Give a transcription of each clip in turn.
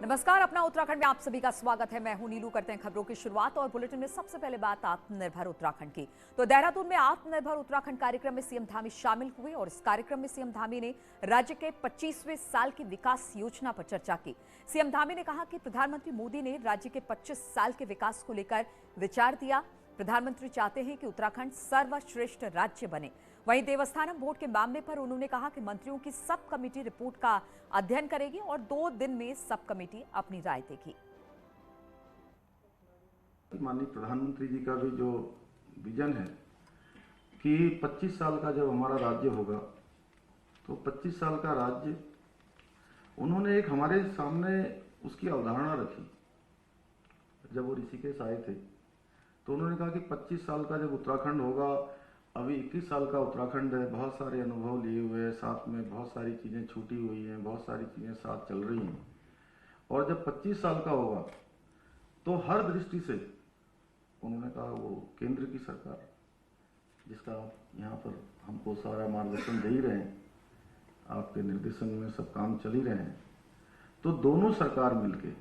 नमस्कार, अपना उत्तराखंड में आप सभी का स्वागत है। मैं हूं नीलू। करते हैं खबरों की शुरुआत और बुलेटिन में सबसे पहले बात आत्मनिर्भर उत्तराखंड की। तो देहरादून में आत्मनिर्भर उत्तराखंड कार्यक्रम में सीएम धामी शामिल हुए और इस कार्यक्रम में सीएम धामी ने राज्य के 25वें साल की विकास योजना पर चर्चा की। सीएम धामी ने कहा कि प्रधानमंत्री मोदी ने राज्य के 25 साल के विकास को लेकर विचार दिया। प्रधानमंत्री चाहते हैं कि उत्तराखंड सर्वश्रेष्ठ राज्य बने। वहीं देवस्थानम बोर्ड के मामले पर उन्होंने कहा कि मंत्रियों की सब कमेटी रिपोर्ट का अध्ययन करेगी और 2 दिन में सब कमेटी अपनी राय देगी। माननीय प्रधानमंत्री जी का भी जो विजन है कि 25 साल का जब हमारा राज्य होगा तो 25 साल का राज्य, उन्होंने एक हमारे सामने उसकी अवधारणा रखी। जब वो ऋषिकेश आए थे तो उन्होंने कहा कि 25 साल का जब उत्तराखंड होगा, अभी 21 साल का उत्तराखंड है, बहुत सारे अनुभव लिए हुए हैं, साथ में बहुत सारी चीज़ें छूटी हुई हैं, बहुत सारी चीज़ें साथ चल रही हैं, और जब 25 साल का होगा तो हर दृष्टि से उन्होंने कहा वो केंद्र की सरकार, जिसका यहाँ पर हमको सारा मार्गदर्शन दे ही रहे हैं, आपके निर्देशन में सब काम चल ही रहे हैं, तो दोनों सरकार मिलके,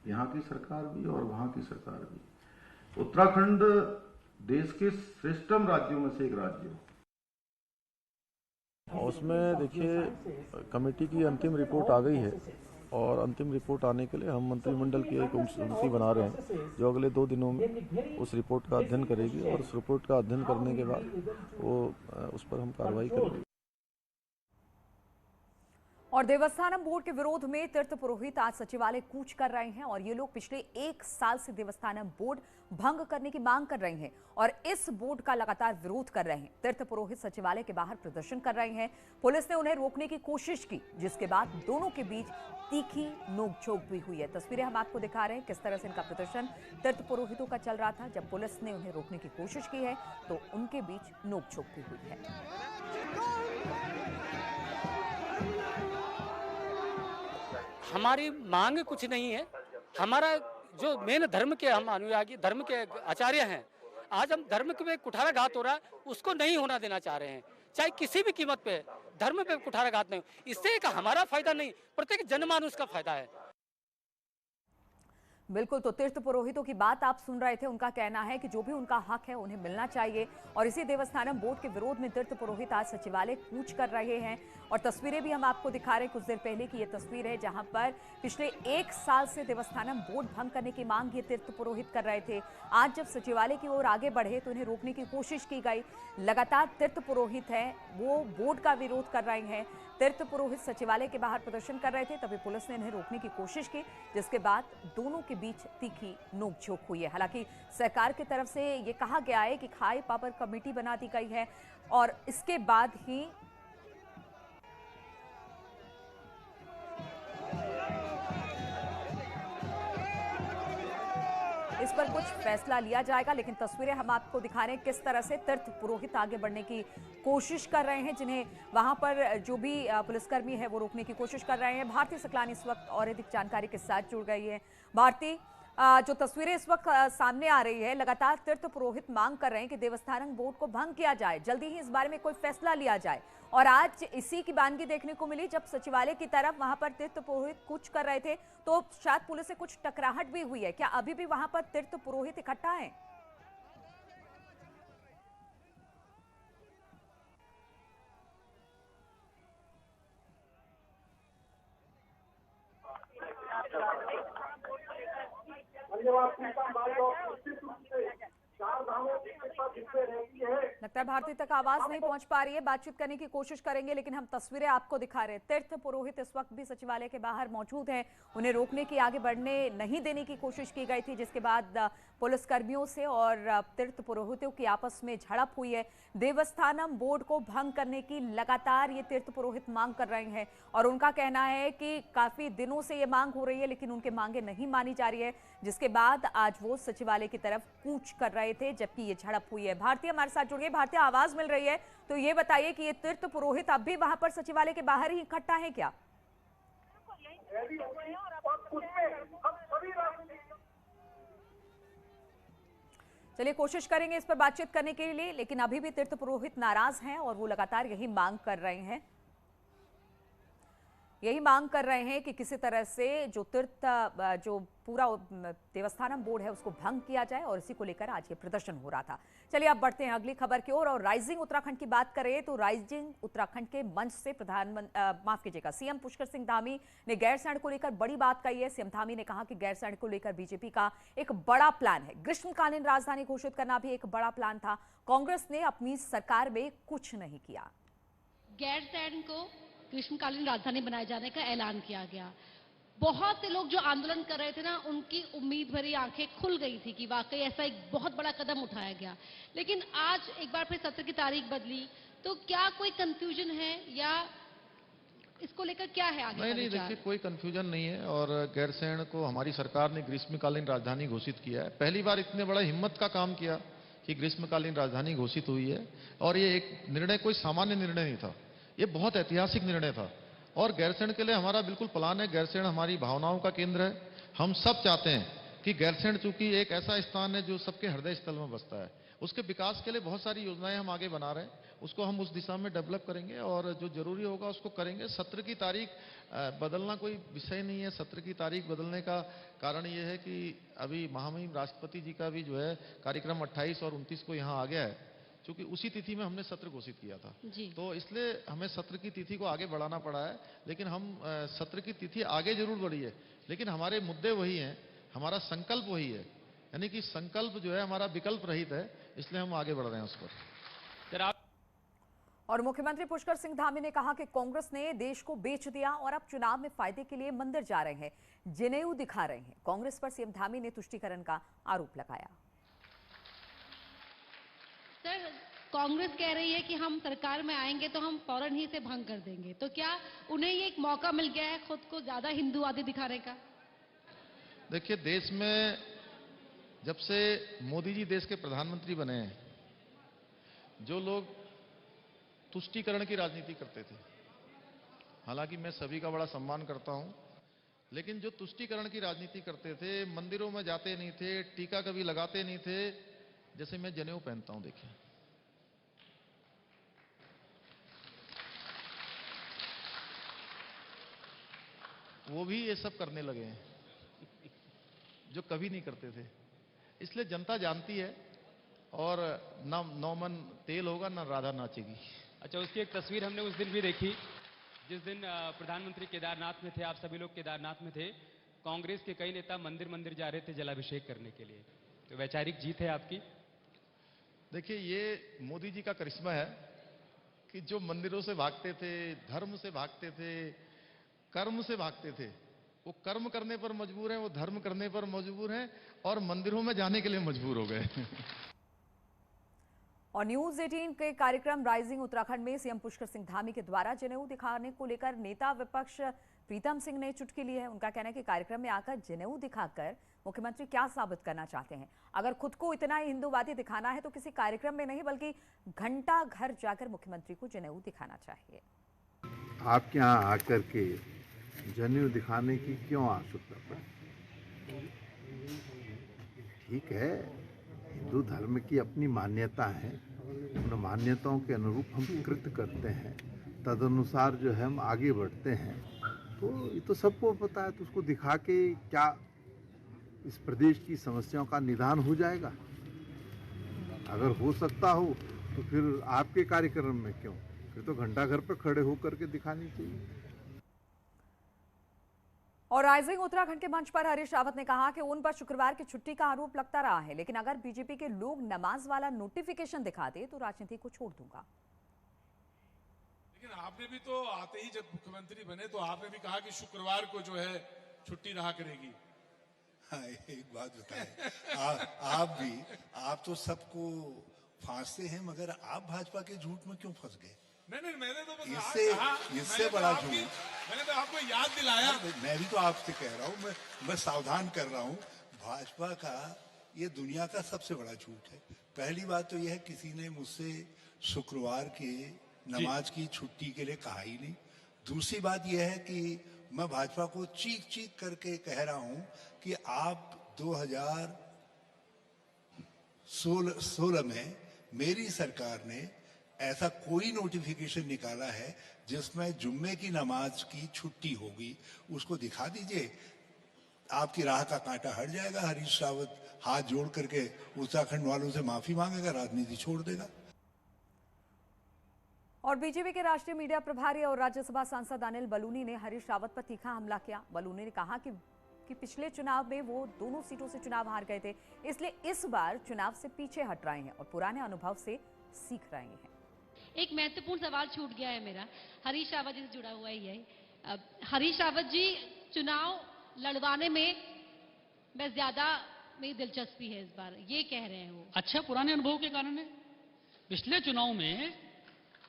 यहाँ की सरकार भी और वहाँ की सरकार भी, उत्तराखंड देश के श्रेष्ठतम राज्यों में से एक राज्य हो। उसमें देखिए कमेटी की अंतिम रिपोर्ट आ गई है और अंतिम रिपोर्ट आने के लिए हम मंत्रिमंडल की एक समिति बना रहे हैं जो अगले 2 दिनों में उस रिपोर्ट का अध्ययन करेगी और उस रिपोर्ट का अध्ययन करने के बाद वो उस पर हम कार्रवाई करेंगे। और देवस्थानम बोर्ड के विरोध में तीर्थ पुरोहित आज सचिवालय कूच कर रहे हैं और ये लोग पिछले 1 साल से देवस्थानम बोर्ड भंग करने की मांग कर रहे हैं और इस बोर्ड का लगातार विरोध कर रहे हैं। तीर्थ पुरोहित सचिवालय के बाहर प्रदर्शन कर रहे हैं। पुलिस ने उन्हें रोकने की कोशिश की, जिसके बाद दोनों के बीच तीखी नोकझोंक भी हुई है। तस्वीरें हम आपको दिखा रहे हैं किस तरह से इनका प्रदर्शन तीर्थ पुरोहितों का चल रहा था। जब पुलिस ने उन्हें रोकने की कोशिश की है तो उनके बीच नोकझोंक भी हुई है। हमारी मांग कुछ नहीं है। हमारा जो मेन धर्म के हम अनुयायी, धर्म के आचार्य हैं, आज हम धर्म पे कुठाराघात हो रहा है, उसको नहीं होना देना चाह रहे हैं, चाहे किसी भी कीमत पे धर्म पे कुठाराघात नहीं। इससे एक हमारा फायदा नहीं, प्रत्येक जनमानुष का फायदा है। बिल्कुल, तो तीर्थ पुरोहितों की बात आप सुन रहे थे। उनका कहना है कि जो भी उनका हक है उन्हें मिलना चाहिए और इसी देवस्थानम बोर्ड के विरोध में तीर्थ पुरोहित आज सचिवालय कूच कर रहे हैं। और तस्वीरें भी हम आपको दिखा रहे हैं कुछ देर पहले की ये तस्वीर है जहां पर पिछले 1 साल से देवस्थानम बोर्ड भंग करने की मांग ये तीर्थ पुरोहित कर रहे थे। आज जब सचिवालय की ओर आगे बढ़े तो इन्हें रोकने की कोशिश की गई। लगातार तीर्थ पुरोहित है वो बोर्ड का विरोध कर रहे हैं। तीर्थ पुरोहित सचिवालय के बाहर प्रदर्शन कर रहे थे, तभी पुलिस ने इन्हें रोकने की कोशिश की, जिसके बाद दोनों के बीच तीखी नोकझोंक हुई है। हालांकि सरकार की तरफ से ये कहा गया है कि खाई पावर कमेटी बना दी गई है और इसके बाद ही इस पर कुछ फैसला लिया जाएगा। लेकिन तस्वीरें हम आपको दिखा रहे हैं किस तरह से तीर्थ पुरोहित आगे बढ़ने की कोशिश कर रहे हैं, जिन्हें वहां पर जो भी पुलिसकर्मी है वो रोकने की कोशिश कर रहे हैं। भारती सकलानी इस वक्त और अधिक जानकारी के साथ जुड़ गई है। भारती, जो तस्वीरें इस वक्त सामने आ रही है, लगातार तीर्थ पुरोहित मांग कर रहे हैं कि देवस्थानम बोर्ड को भंग किया जाए, जल्दी ही इस बारे में कोई फैसला लिया जाए। और आज इसी की बानगी देखने को मिली जब सचिवालय की तरफ वहां पर तीर्थ पुरोहित कूच कर रहे थे तो शायद पुलिस से कुछ टकराहट भी हुई है। क्या अभी भी वहां पर तीर्थ पुरोहित इकट्ठा है? लगता है भारती तक आवाज नहीं पहुंच पा रही है। बातचीत करने की कोशिश करेंगे, लेकिन हम तस्वीरें आपको दिखा रहे हैं। तीर्थ पुरोहित इस वक्त भी सचिवालय के बाहर मौजूद हैं। उन्हें रोकने की, आगे बढ़ने नहीं देने की कोशिश की गई थी, जिसके बाद पुलिसकर्मियों से और तीर्थ पुरोहितों की आपस में झड़प हुई है। देवस्थानम बोर्ड को भंग करने की लगातार ये तीर्थ पुरोहित मांग कर रहे हैं और उनका कहना है कि काफी दिनों से ये मांग हो रही है, लेकिन उनके मांगे नहीं मानी जा रही है, जिसके बाद आज वो सचिवालय की तरफ कूच कर रहे थे जबकि ये झड़प हुई है। भारतीय हमारे साथ जुड़ गई। भारतीय, आवाज मिल रही है तो ये बताइए कि ये तीर्थ पुरोहित अब भी वहां पर सचिवालय के बाहर ही इकट्ठा है क्या? चलिए कोशिश करेंगे इस पर बातचीत करने के लिए, लेकिन अभी भी तीर्थ पुरोहित नाराज हैं और वो लगातार यही मांग कर रहे हैं। यही मांग कर रहे हैं कि किसी तरह से जो जो पूरा देवस्थानम बोर्ड है उसको भंग किया जाए, और इसी को लेकर आज ये प्रदर्शन हो रहा था। चलिए अब बढ़ते हैं अगली खबर की ओर, और राइजिंग उत्तराखंड की बात करें तो राइजिंग उत्तराखंड के मंच से माफ कीजिएगा, सीएम पुष्कर सिंह धामी ने गैरसैंण को लेकर बड़ी बात कही है। सीएम धामी ने कहा कि गैरसैंण को लेकर बीजेपी का एक बड़ा प्लान है। ग्रीष्मकालीन राजधानी घोषित करना भी एक बड़ा प्लान था। कांग्रेस ने अपनी सरकार में कुछ नहीं किया। गैरसैंण को ग्रीष्मकालीन राजधानी बनाए जाने का ऐलान किया गया। बहुत से लोग जो आंदोलन कर रहे थे ना, उनकी उम्मीद भरी आंखें खुल गई थी कि वाकई ऐसा एक बहुत बड़ा कदम उठाया गया। लेकिन आज एक बार फिर सत्र की तारीख बदली, तो क्या कोई कंफ्यूजन है या इसको लेकर क्या है आगे? नहीं, देखिए कोई कंफ्यूजन नहीं है। और गैरसैंण को हमारी सरकार ने ग्रीष्मकालीन राजधानी घोषित किया है। पहली बार इतने बड़ा हिम्मत का काम किया कि ग्रीष्मकालीन राजधानी घोषित हुई है। और ये एक निर्णय कोई सामान्य निर्णय नहीं था, ये बहुत ऐतिहासिक निर्णय था। और गैरसैंण के लिए हमारा बिल्कुल प्लान है। गैरसैंण हमारी भावनाओं का केंद्र है। हम सब चाहते हैं कि गैरसैंण चूंकि एक ऐसा स्थान है जो सबके हृदय स्थल में बसता है, उसके विकास के लिए बहुत सारी योजनाएं हम आगे बना रहे हैं। उसको हम उस दिशा में डेवलप करेंगे और जो जरूरी होगा उसको करेंगे। सत्र की तारीख बदलना कोई विषय नहीं है। सत्र की तारीख बदलने का कारण ये है कि अभी महामहिम राष्ट्रपति जी का भी जो है कार्यक्रम 28 और 29 को यहाँ आ गया है, क्योंकि उसी तिथि में हमने सत्र घोषित किया था। तो इसलिए हमें सत्र की तिथि को आगे बढ़ाना पड़ा है। लेकिन हम सत्र की तिथि आगे जरूर बढ़ी है, लेकिन हमारे मुद्दे वही हैं, हमारा संकल्प वही है। यानी कि संकल्प जो है हमारा विकल्प रहित है, इसलिए हम आगे बढ़ रहे हैं उस पर। और मुख्यमंत्री पुष्कर सिंह धामी ने कहा कि कांग्रेस ने देश को बेच दिया और अब चुनाव में फायदे के लिए मंदिर जा रहे हैं, जनेऊ दिखा रहे हैं। कांग्रेस पर सीएम धामी ने तुष्टीकरण का आरोप लगाया। सर, कांग्रेस कह रही है कि हम सरकार में आएंगे तो हम फौरन ही इसे भंग कर देंगे, तो क्या उन्हें ये एक मौका मिल गया है खुद को ज्यादा हिंदूवादी दिखाने का? देखिए, देश में जब से मोदी जी देश के प्रधानमंत्री बने हैं, जो लोग तुष्टीकरण की राजनीति करते थे, हालांकि मैं सभी का बड़ा सम्मान करता हूं, लेकिन जो तुष्टीकरण की राजनीति करते थे, मंदिरों में जाते नहीं थे, टीका कभी लगाते नहीं थे, जैसे मैं जनेऊ पहनता हूं, देखिए वो भी ये सब करने लगे हैं जो कभी नहीं करते थे। इसलिए जनता जानती है, और ना नौमन तेल होगा ना राधा नाचेगी। अच्छा, उसकी एक तस्वीर हमने उस दिन भी देखी जिस दिन प्रधानमंत्री केदारनाथ में थे। आप सभी लोग केदारनाथ में थे। कांग्रेस के कई नेता मंदिर मंदिर जा रहे थे जलाभिषेक करने के लिए। तो वैचारिक जीत है आपकी। देखिए, ये मोदी जी का करिश्मा है कि जो मंदिरों से भागते थे, धर्म से भागते थे, कर्म से भागते थे, वो कर्म करने पर मजबूर हैं, वो धर्म करने पर मजबूर हैं, और मंदिरों में जाने के लिए मजबूर हो गए। और न्यूज 18 के कार्यक्रम राइजिंग उत्तराखंड में सीएम पुष्कर सिंह धामी के द्वारा जनेऊ दिखाने को लेकर नेता विपक्ष प्रीतम सिंह ने चुटकी ली है। उनका कहना है कि कार्यक्रम में आकर जनेऊ दिखाकर मुख्यमंत्री क्या साबित करना चाहते हैं। अगर खुद को इतना ही हिंदूवादी दिखाना है तो किसी कार्यक्रम में नहीं, बल्कि घंटा घर जाकर मुख्यमंत्री को जनेऊ दिखाना चाहिए। आपके यहाँ आकर के जनेऊ दिखाने की क्यों आवश्यकता पड़ी? ठीक है, हिंदू धर्म की अपनी मान्यता है, उन मान्यताओं के अनुरूप हम कृत्य करते हैं, तदनुसार जो है हम आगे बढ़ते हैं। तो ये तो सबको पता है, तो उसको दिखा के क्या इस प्रदेश की समस्याओं का निदान हो जाएगा? अगर हो सकता हो तो फिर आपके कार्यक्रम में क्यों? फिर तो घंटा घर पर खड़े होकर के दिखानी चाहिए। और राइजिंग उत्तराखंड के मंच पर हरीश रावत ने कहा कि उन पर शुक्रवार की छुट्टी का आरोप लगता रहा है, लेकिन अगर बीजेपी के लोग नमाज वाला नोटिफिकेशन दिखा दे तो राजनीति को छोड़ दूंगा। लेकिन आपने भी तो आते ही जब मुख्यमंत्री बने तो आपने भी कहा कि शुक्रवार को जो है छुट्टी रहा करेगी। हाँ, एक बात बताएं, आप तो सबको फांसते हैं, मगर आप भाजपा के झूठ में क्यों फंस गए? नहीं, मैंने तो बस इससे बड़ा झूठ मैंने तो आपको याद दिलाया। मैं भी तो आपसे कह रहा हूँ, मैं सावधान कर रहा हूँ। भाजपा का ये दुनिया का सबसे बड़ा झूठ है। पहली बात तो यह है, किसी ने मुझसे शुक्रवार के नमाज की छुट्टी के लिए कहा ही नहीं। दूसरी बात यह है कि मैं भाजपा को चीख चीख करके कह रहा हूं कि आप 2016 में मेरी सरकार ने ऐसा कोई नोटिफिकेशन निकाला है जिसमें जुम्मे की नमाज की छुट्टी होगी, उसको दिखा दीजिए, आपकी राह का कांटा हट जाएगा। हरीश रावत हाथ जोड़ करके उत्तराखंड वालों से माफी मांगेगा, राजनीति छोड़ देगा। और बीजेपी के राष्ट्रीय मीडिया प्रभारी और राज्यसभा सांसद अनिल बलूनी ने हरीश रावत पर तीखा हमला किया। बलूनी ने कहा कि पिछले चुनाव में वो दोनों सीटों से चुनाव हार गए थे, इसलिए इस बार चुनाव से पीछे हट रहे हैं और पुराने अनुभव से सीख रहे हैं। एक महत्वपूर्ण सवाल छूट गया है मेरा, हरीश रावत जी से जुड़ा हुआ ही है। हरीश रावत जी, चुनाव लड़वाने में मैं ज्यादा मेरी दिलचस्पी है इस बार, ये कह रहे हैं वो। अच्छा, पुराने अनुभव के कारण है। पिछले चुनाव में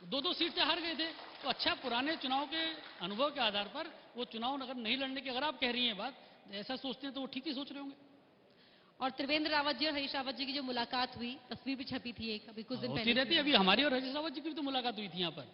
2-2 सीट से हार गए थे, तो अच्छा पुराने चुनाव के अनुभव के आधार पर वो चुनाव अगर नहीं लड़ने की अगर आप कह रही हैं बात, ऐसा सोचते हैं तो वो ठीक ही सोच रहे होंगे। और त्रिवेंद्र रावत जी और हरीश रावत जी की जो मुलाकात हुई, तस्वीर भी छपी थी एक अभी कुछ दिन होती पहले। रहती है, अभी हमारी और हरीश रावत जी की भी तो मुलाकात हुई थी यहाँ पर।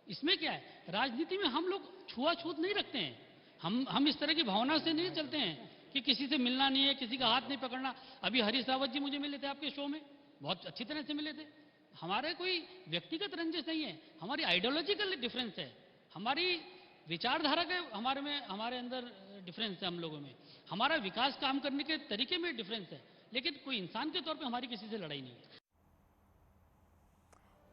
इसमें क्या है, राजनीति में हम लोग छुआछूत नहीं रखते हैं। हम इस तरह की भावना से नहीं चलते हैं कि किसी से मिलना नहीं है, किसी का हाथ नहीं पकड़ना। अभी हरीश रावत जी मुझे मिले थे आपके शो में, बहुत अच्छी तरह से मिले थे। हमारे कोई व्यक्तिगत रंजिश नहीं है, हमारी आइडियोलॉजिकल डिफरेंस है, हमारी विचारधारा के हमारे अंदर डिफरेंस है हम लोगों में, हमारा विकास काम करने के तरीके में डिफरेंस है, लेकिन कोई इंसान के तौर पे हमारी किसी से लड़ाई नहीं है।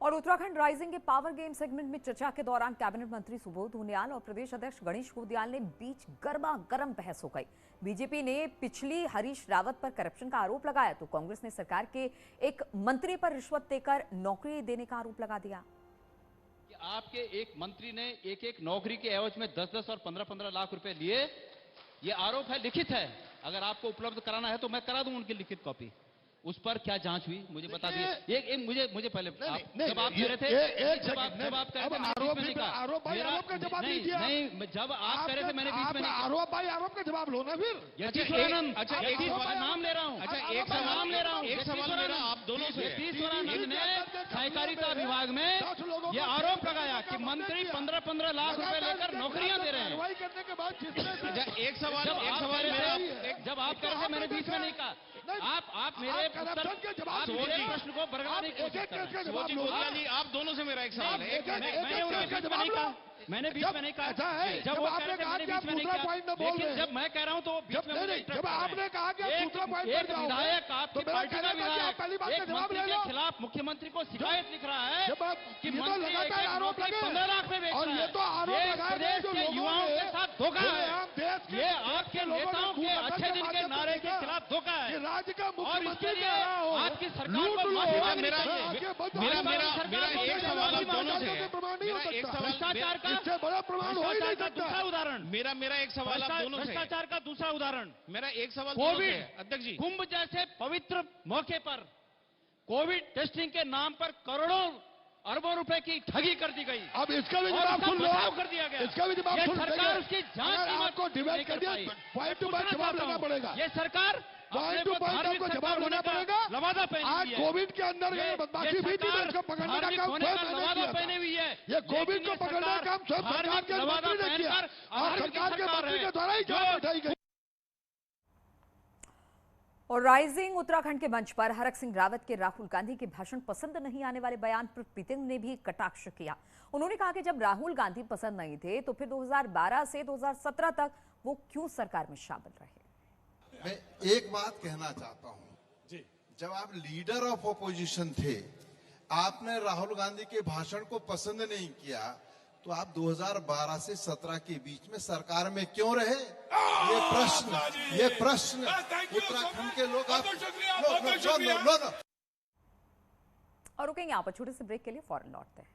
और उत्तराखंड राइजिंग के पावर गेम सेगमेंट में चर्चा के दौरान कैबिनेट मंत्री सुबोध उनियाल और प्रदेश अध्यक्ष गणेश गोदियाल ने बीच गर्मा गर्म बहस हो गई। बीजेपी ने पिछली हरीश रावत पर करप्शन का आरोप लगाया, तो कांग्रेस ने सरकार के एक मंत्री पर रिश्वत देकर नौकरी देने का आरोप लगा दिया। कि आपके एक मंत्री ने एक नौकरी के एवज में 10-10 और 15-15 लाख रुपए लिए, ये आरोप है, लिखित है। अगर आपको उपलब्ध कराना है तो मैं करा दूं उनकी लिखित कॉपी। उस पर क्या जांच हुई मुझे बता दिए। मुझे पहले जब आप कह रहे थे, जब आप कह रहे थे आरोप का जवाब दीजिए। नहीं, जब आप कह रहे थे मैंने बीच में नहीं। आरोप का जवाब लो ना फिर। अच्छा, एक नाम ले रहा हूँ। अच्छा, एक नाम ले रहा हूँ। एक सवाल मेरा आप दोनों से। यतीश्वरानंद ने सहकारिता विभाग में ये आरोप लगाया कि मंत्री 15-15 लाख रुपए लेकर नौकरियां दे रहे हैं। करने के बाद एक सवाल जब आप कह रहे थे मैंने बीच में नहीं कहा। आप मेरे प्रश्न को बरकरार नहीं कर सकते। आप दोनों से मेरा एक सवाल है। मैंने बीच में नहीं कहा। जब वो कह रहे थे मैंने बीच में नहीं कहा, लेकिन जब मैं कह रहा हूं तो बीच में मुझे जब आपने कहा कि एक विधायक आपकी पार्टी का विधायक एक मंत्री के खिलाफ मुख्यमंत्री को शिकायत लिख रहा है कि मंत्री आरोप 15 लाख में बेच रहा है। ये प्रदेश के युवाओं के साथ धोखा है। ये आपके नेताओं के अच्छे दिन के नारे के खिलाफ धोखा है और इसके लिए आपकी सरकार को माफी मांगनी चाहिए। मेरा एक सवाल आप दोनों से है। भ्रष्टाचार का इससे बड़ा प्रमाण हो ही नहीं सकता। दूसरा उदाहरण मेरा एक सवाल आप दोनों से। भ्रष्टाचार का दूसरा उदाहरण मेरा एक सवाल कोविड अध्यक्ष जी, कुंभ जैसे पवित्र मौके पर कोविड टेस्टिंग के नाम पर करोड़ों अरबों रुपए की ठगी कर दी गई। अब इसका भी जवाब सुन लो। कर दिया गया। इसका भी जवाब सुन सरकार उसकी जांच आपको डिबेट कर दिया, पॉइंट टू पॉइंट जवाब देना पड़ेगा। ये सरकार पॉइंट टू पॉइंट आपको जवाब देना पड़ेगा। लवादा आज कोविड के अंदर बदमाशी भी थी, इसको पकड़ने का काम पहने हुई है। ये कोविड को पकड़ने का काम स्वयं सरकार के मंत्री ने किया और सरकार के मंत्री के द्वारा ही जांच उठाई गई। और राइजिंग उत्तराखंड के मंच पर हरक सिंह रावत के राहुल गांधी के भाषण पसंद नहीं आने वाले बयान पर प्रीतम ने भी कटाक्ष किया। उन्होंने कहा कि जब राहुल गांधी पसंद नहीं थे तो फिर 2012 से 2017 तक वो क्यों सरकार में शामिल रहे। मैं एक बात कहना चाहता हूं, जब आप लीडर ऑफ ऑपोजिशन थे, आपने राहुल गांधी के भाषण को पसंद नहीं किया, तो आप 2012 से 17 के बीच में सरकार में क्यों रहे? ये प्रश्न उत्तराखंड के लोग और रुकेंगे यहाँ पर छोटे से ब्रेक के लिए, फौरन लौटते हैं।